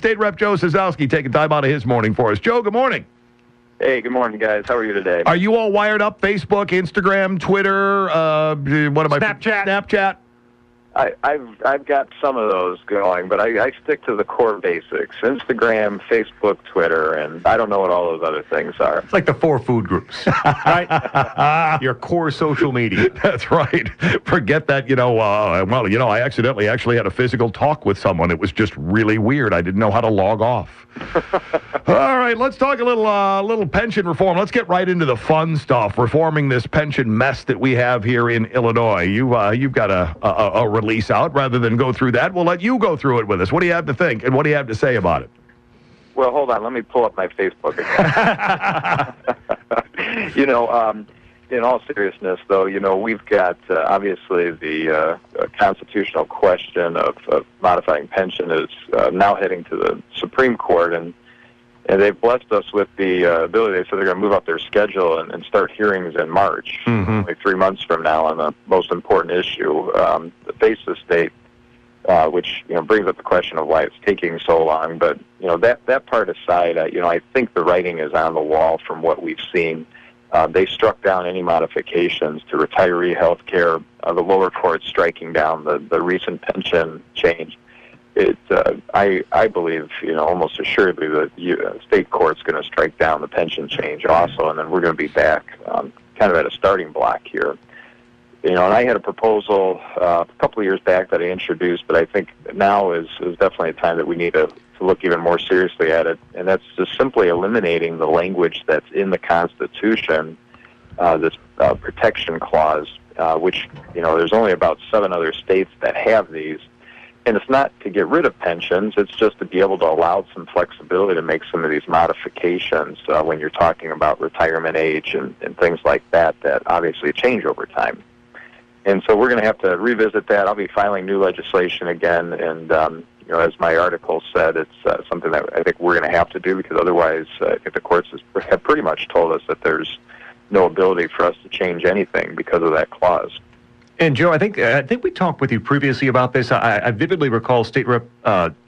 State Rep Joe Sosnowski taking time out of his morning for us. Joe, good morning. Hey, good morning, guys. How are you today? Are you all wired up? Facebook, Instagram, Twitter, Snapchat? I've got some of those going, but I stick to the core basics: Instagram, Facebook, Twitter, and I don't know what all those other things are. It's like the 4 food groups, right? Your core social media. That's right. Forget that. I accidentally actually had a physical talk with someone. It was just really weird. I didn't know how to log off. All right, let's talk a little pension reform. Let's get right into the fun stuff. Reforming this pension mess that we have here in Illinois. You've got a release out. Rather than go through that, we'll let you go through it with us. What do you have to think, and what do you have to say about it? Well, hold on. Let me pull up my Facebook account. In all seriousness, though, we've got obviously the constitutional question of modifying pension is now heading to the Supreme Court, and they've blessed us with the ability. They said they're going to move up their schedule and start hearings in March, like 3 months from now, on the most important issue, the basis date, which brings up the question of why it's taking so long. But that part aside, I think the writing is on the wall from what we've seen. They struck down any modifications to retiree health care, the lower court striking down the recent pension change. I believe, almost assuredly that the state court's going to strike down the pension change also, and then we're going to be back kind of at a starting block here. And I had a proposal a couple of years back that I introduced, but I think now is definitely a time that we need to look even more seriously at it, and that's just simply eliminating the language that's in the Constitution, this protection clause, which, there's only about 7 other states that have these. And it's not to get rid of pensions, it's just to be able to allow some flexibility to make some of these modifications when you're talking about retirement age and things like that obviously change over time. And so we're going to have to revisit that. I'll be filing new legislation again, and as my article said, it's something that I think we're going to have to do, because otherwise I think the courts have pretty much told us that there's no ability for us to change anything because of that clause. And Joe, I think we talked with you previously about this. I vividly recall State Rep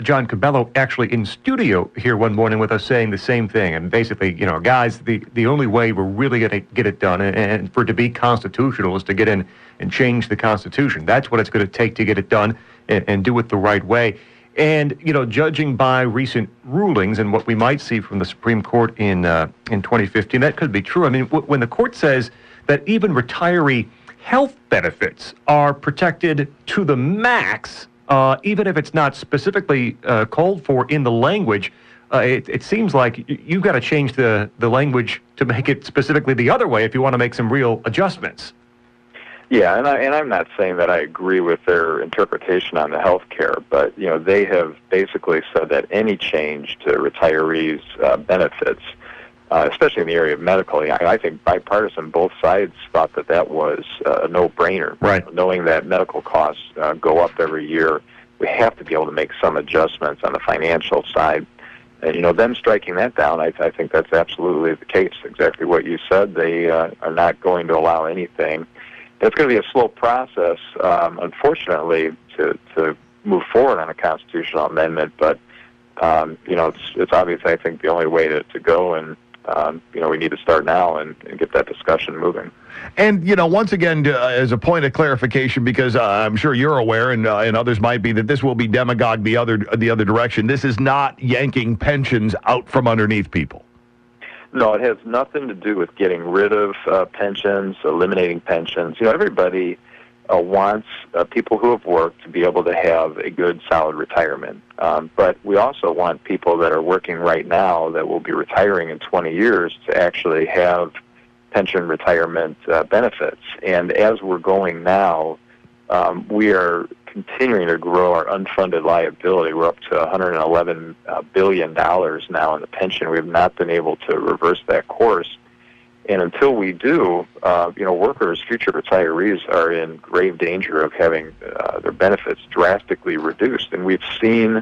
John Cabello actually in studio here one morning with us saying the same thing. And basically, guys, the only way we're really going to get it done and for it to be constitutional is to get in and change the Constitution. That's what it's going to take to get it done and do it the right way. And, judging by recent rulings and what we might see from the Supreme Court in 2015, that could be true. I mean, when the court says that even retiree health benefits are protected to the max, even if it's not specifically called for in the language, it seems like you've got to change the language to make it specifically the other way if you want to make some real adjustments. Yeah, and I'm not saying that I agree with their interpretation on the health care, but they have basically said that any change to retirees' benefits, especially in the area of medical, I think bipartisan, both sides thought that was a no-brainer. Right. Knowing that medical costs go up every year, we have to be able to make some adjustments on the financial side. And, them striking that down, I think that's absolutely the case. Exactly what you said. They are not going to allow anything. It's going to be a slow process, unfortunately, to move forward on a constitutional amendment. But it's obviously, I think, the only way to go, and we need to start now and get that discussion moving. And once again, as a point of clarification, because I'm sure you're aware, and others might be, that this will be demagogue the other direction. This is not yanking pensions out from underneath people. No, it has nothing to do with getting rid of pensions, eliminating pensions. Everybody wants people who have worked to be able to have a good, solid retirement. But we also want people that are working right now that will be retiring in 20 years to actually have pension retirement benefits. And as we're going now, we are continuing to grow our unfunded liability. We're up to $111 billion now in the pension. We have not been able to reverse that course. And until we do, workers, future retirees, are in grave danger of having their benefits drastically reduced. And we've seen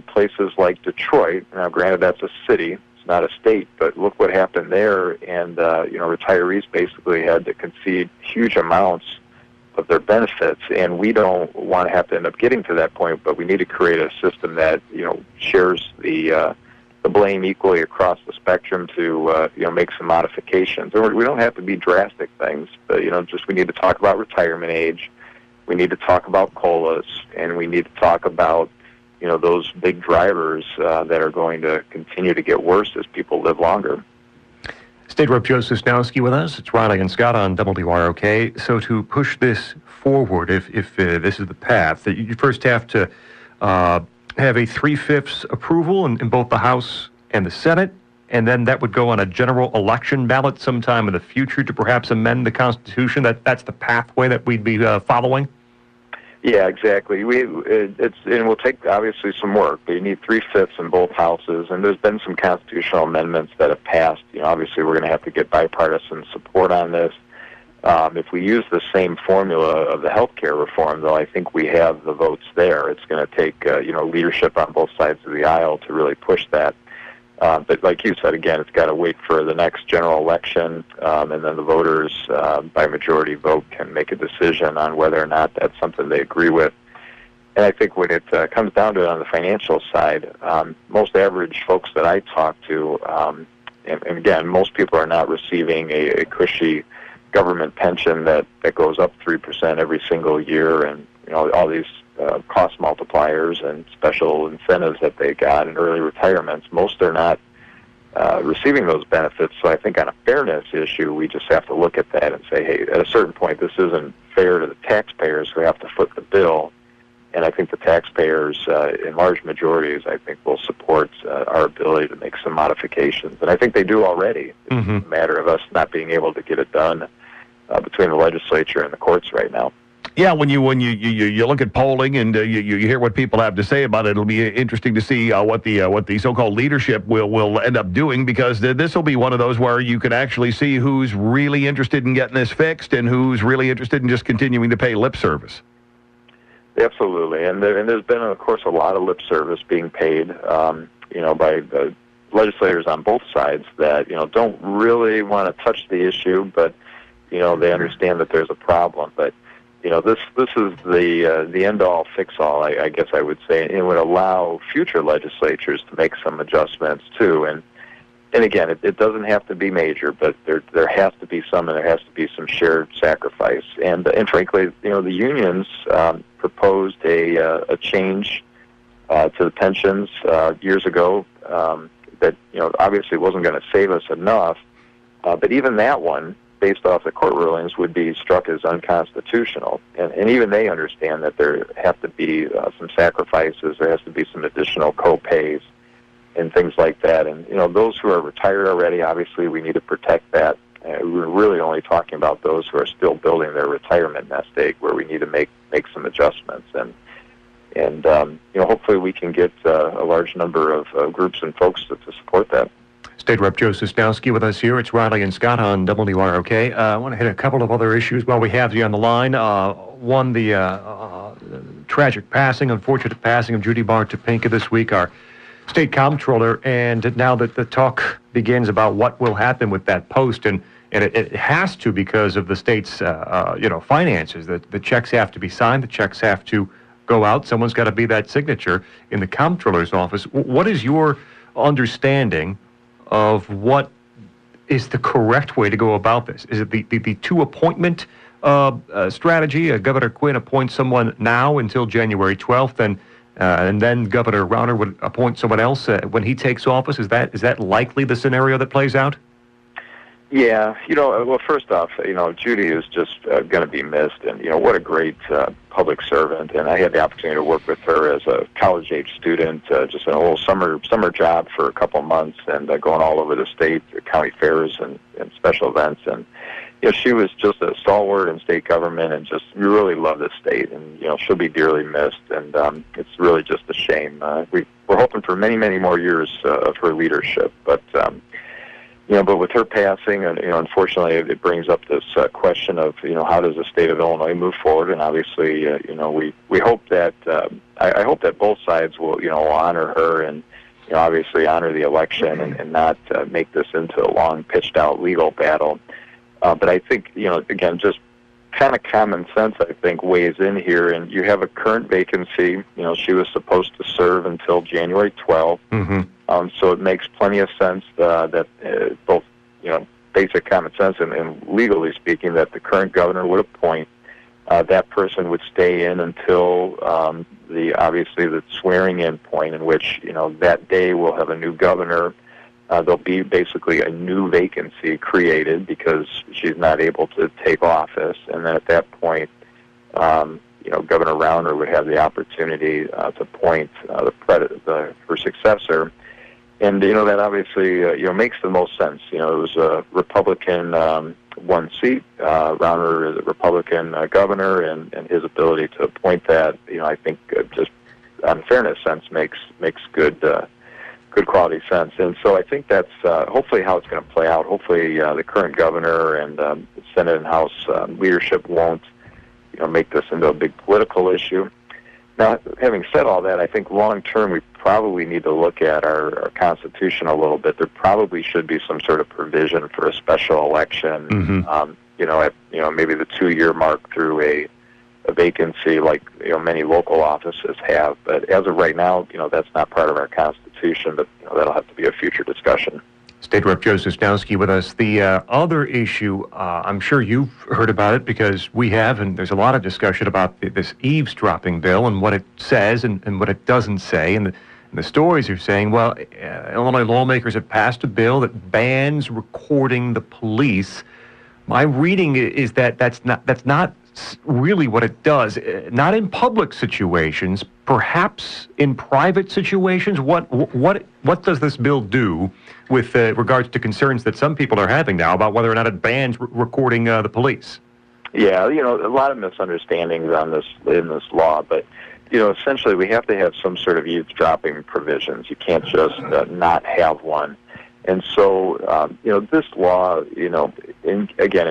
places like Detroit. Now, granted, that's a city. It's not a state. But look what happened there. And, retirees basically had to concede huge amounts their benefits, and we don't want to have to end up getting to that point. But we need to create a system that shares the blame equally across the spectrum to make some modifications. Or we don't have to be drastic things, but just we need to talk about retirement age, we need to talk about COLAs, and we need to talk about those big drivers that are going to continue to get worse as people live longer. State Rep Joe Sosnowski with us. It's Riley and Scott on WROK. So to push this forward, if this is the path, that you first have to have a 3/5 approval in both the House and the Senate, and then that would go on a general election ballot sometime in the future to perhaps amend the Constitution. That's the pathway that we'd be following? Yeah, exactly. It will take obviously some work, but you need 3/5 in both houses, and there's been some constitutional amendments that have passed. Obviously we're going to have to get bipartisan support on this. If we use the same formula of the health care reform, though, I think we have the votes there. It's going to take leadership on both sides of the aisle to really push that. But like you said, again, it's got to wait for the next general election, and then the voters, by majority vote, can make a decision on whether or not that's something they agree with. And I think when it comes down to it on the financial side, most average folks that I talk to, and again, most people are not receiving a cushy government pension that goes up 3% every single year, and all these cost multipliers and special incentives that they got in early retirements. Most are not receiving those benefits. So I think on a fairness issue, we just have to look at that and say, hey, at a certain point, this isn't fair to the taxpayers who have to foot the bill. And I think the taxpayers, in large majorities, I think will support our ability to make some modifications. And I think they do already. It's a matter of us not being able to get it done between the legislature and the courts right now. Yeah, when you look at polling and you hear what people have to say about it, it'll be interesting to see what the so-called leadership will end up doing, because this will be one of those where you can actually see who's really interested in getting this fixed and who's really interested in just continuing to pay lip service. Absolutely, and there's been, of course, a lot of lip service being paid, by the legislators on both sides that don't really want to touch the issue, but they understand that there's a problem, but. This is the end-all, fix-all, I guess I would say, and it would allow future legislatures to make some adjustments too. And again, it doesn't have to be major, but there has to be some, and there has to be some shared sacrifice. And frankly, the unions proposed a change to the pensions years ago that obviously wasn't going to save us enough, but even that one, based off the court rulings, would be struck as unconstitutional. And even they understand that there have to be some sacrifices, there has to be some additional co-pays and things like that. And, those who are retired already, obviously we need to protect that. We're really only talking about those who are still building their retirement nest egg, where we need to make some adjustments. And hopefully we can get a large number of groups and folks to support that. State Rep Joe Sosnowski with us here. It's Riley and Scott on WROK. I want to hit a couple of other issues while we have you on the line. One, the unfortunate passing of Judy Barr Topinka this week, our state comptroller, and now that the talk begins about what will happen with that post, and it has to, because of the state's finances. The checks have to be signed, the checks have to go out. Someone's got to be that signature in the comptroller's office. What is your understanding of what is the correct way to go about this? Is it the two-appointment strategy? Governor Quinn appoints someone now until January 12th, and then Governor Rauner would appoint someone else when he takes office? Is that likely the scenario that plays out? Yeah, well, first off, Judy is just going to be missed, and, what a great public servant. And I had the opportunity to work with her as a college-age student, just in a little summer job for a couple months, and going all over the state, county fairs and special events. And, she was just a stalwart in state government, and just really loved the state, and, she'll be dearly missed, and it's really just a shame. We're hoping for many, many more years of her leadership, but but with her passing, and unfortunately, it brings up this question of how does the state of Illinois move forward? And obviously, we hope that I hope that both sides will honor her and obviously honor the election and not make this into a long pitched out legal battle. But I think again, just kind of common sense, I think, weighs in here. And you have a current vacancy. She was supposed to serve until January 12th. Mm-hmm. So it makes plenty of sense that both, basic common sense and legally speaking, that the current governor would appoint. That person would stay in until obviously the swearing-in point, in which that day we'll have a new governor. There'll be basically a new vacancy created because she's not able to take office, and then at that point, Governor Rauner would have the opportunity to appoint her successor. And that obviously makes the most sense. It was a Republican one seat. Rauner is a Republican governor, and his ability to appoint that, I think, just on fairness sense, makes good quality sense. And so I think that's hopefully how it's going to play out. Hopefully the current governor and the Senate and House leadership won't make this into a big political issue. Now, having said all that, I think long term we probably need to look at our Constitution a little bit. There probably should be some sort of provision for a special election, at maybe the 2-year mark through a vacancy like many local offices have. But as of right now, that's not part of our Constitution. But that'll have to be a future discussion. State Rep Joe Sosnowski with us. The other issue, I'm sure you've heard about it because we have, and there's a lot of discussion about this eavesdropping bill and what it says and what it doesn't say. And the stories are saying, well, Illinois lawmakers have passed a bill that bans recording the police. My reading is that that's not really what it does. Not in public situations, perhaps in private situations. What does this bill do with regards to concerns that some people are having now about whether or not it bans recording the police? Yeah, a lot of misunderstandings in this law, but essentially we have to have some sort of eavesdropping provisions. You can't just not have one. And so, this law, in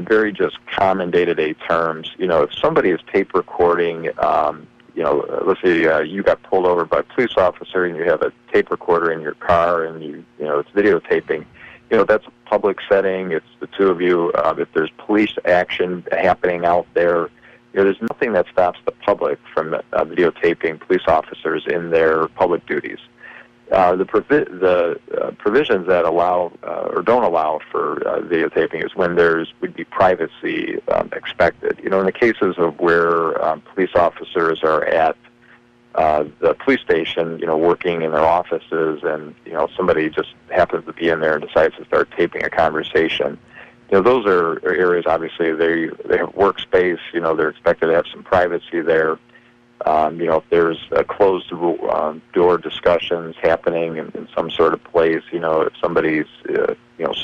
very just common day-to-day terms, if somebody is tape recording, let's say you got pulled over by a police officer and you have a tape recorder in your car and it's videotaping, that's a public setting. It's the two of you. If there's police action happening out there, there's nothing that stops the public from videotaping police officers in their public duties. The provisions that allow or don't allow for videotaping is when would be privacy expected. In the cases of where police officers are at the police station, working in their offices, and somebody just happens to be in there and decides to start taping a conversation. Those are areas. Obviously, they have workspace. They're expected to have some privacy there. If there's a closed door discussions happening in some sort of place, if somebody's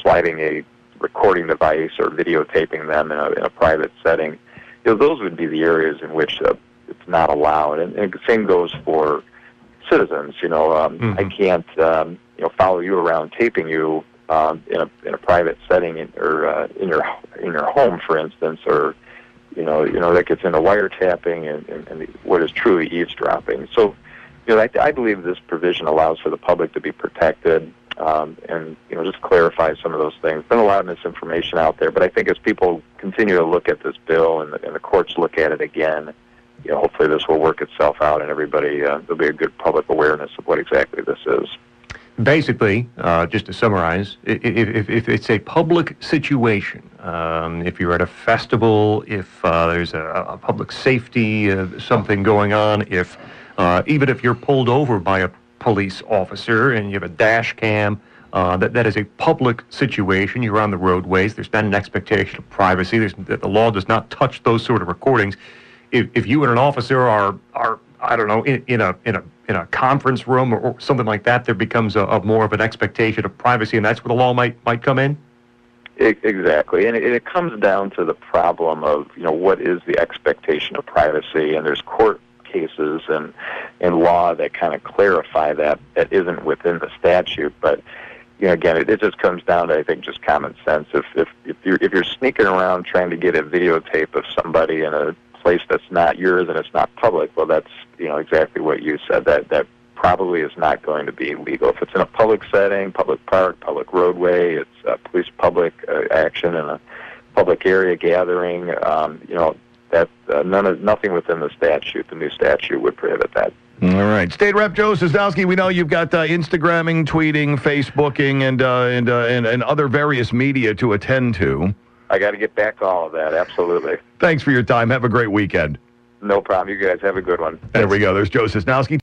sliding a recording device or videotaping them in a private setting, those would be the areas in which it's not allowed. And the same goes for citizens. I can't follow you around taping you in a private setting or in your home, for instance, or that gets into wiretapping and what is truly eavesdropping. So, I believe this provision allows for the public to be protected, and just clarify some of those things. There's been a lot of misinformation out there, but I think as people continue to look at this bill and the courts look at it again, hopefully this will work itself out, and everybody there'll be a good public awareness of what exactly this is. Basically, just to summarize, if it's a public situation, if you're at a festival, if there's a public safety something going on, even if you're pulled over by a police officer and you have a dash cam, that is a public situation. You're on the roadways. There's not an expectation of privacy. The law does not touch those sort of recordings. If you and an officer are I don't know, in a conference room or something like that, there becomes a more of an expectation of privacy, and that's where the law might come in? Exactly, and it comes down to the problem of, what is the expectation of privacy, and there's court cases and law that kind of clarify that isn't within the statute, but again, it just comes down to, I think, just common sense. If you're sneaking around trying to get a videotape of somebody in a place that's not yours and it's not public, well, that's exactly what you said. That probably is not going to be legal. If it's in a public setting, public park, public roadway, it's police public action in a public area gathering, that nothing within the statute, the new statute, would prohibit that. All right. State Rep Joe Sosnowski, we know you've got Instagramming, tweeting, Facebooking, and other various media to attend to. I got to get back to all of that, absolutely. Thanks for your time. Have a great weekend. No problem. You guys have a good one. There we go. There's Joe Sosnowski.